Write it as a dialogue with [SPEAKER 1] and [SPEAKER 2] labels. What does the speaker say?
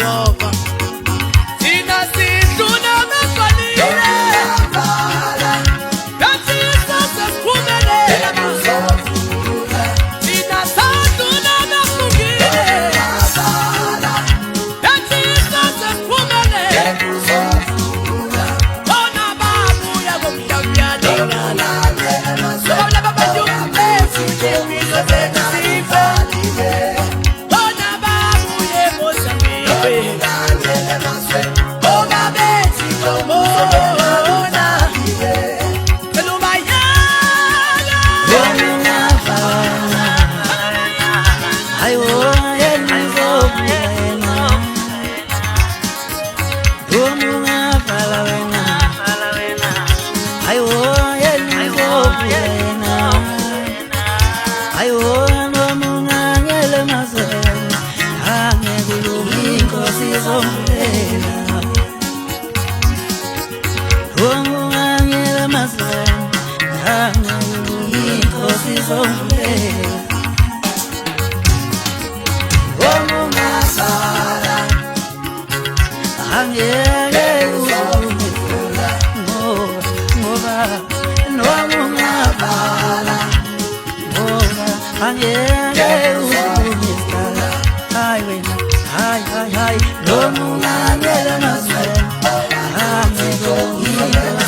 [SPEAKER 1] Jehova thina sidlula mefanile kathi sasiphumelela thina sadlula mefungile kathi sasiphumelela bona babuya komhlabuyalingana sola babantu befike bizo zethu bona babuye Mozambique bona bethi komona kelumayala
[SPEAKER 2] ayo yenizobuyena ungafala wena ayo yenizobuyena ayo nomungangele mazela angekulunginkosi zombela nomungangele mazela angekulunginkosi zombela omungazala angeke uzungifela ngoba nomungazala ngoba angeke uzungifela hayi wena hayi nomungangele mazela angeke uzungifela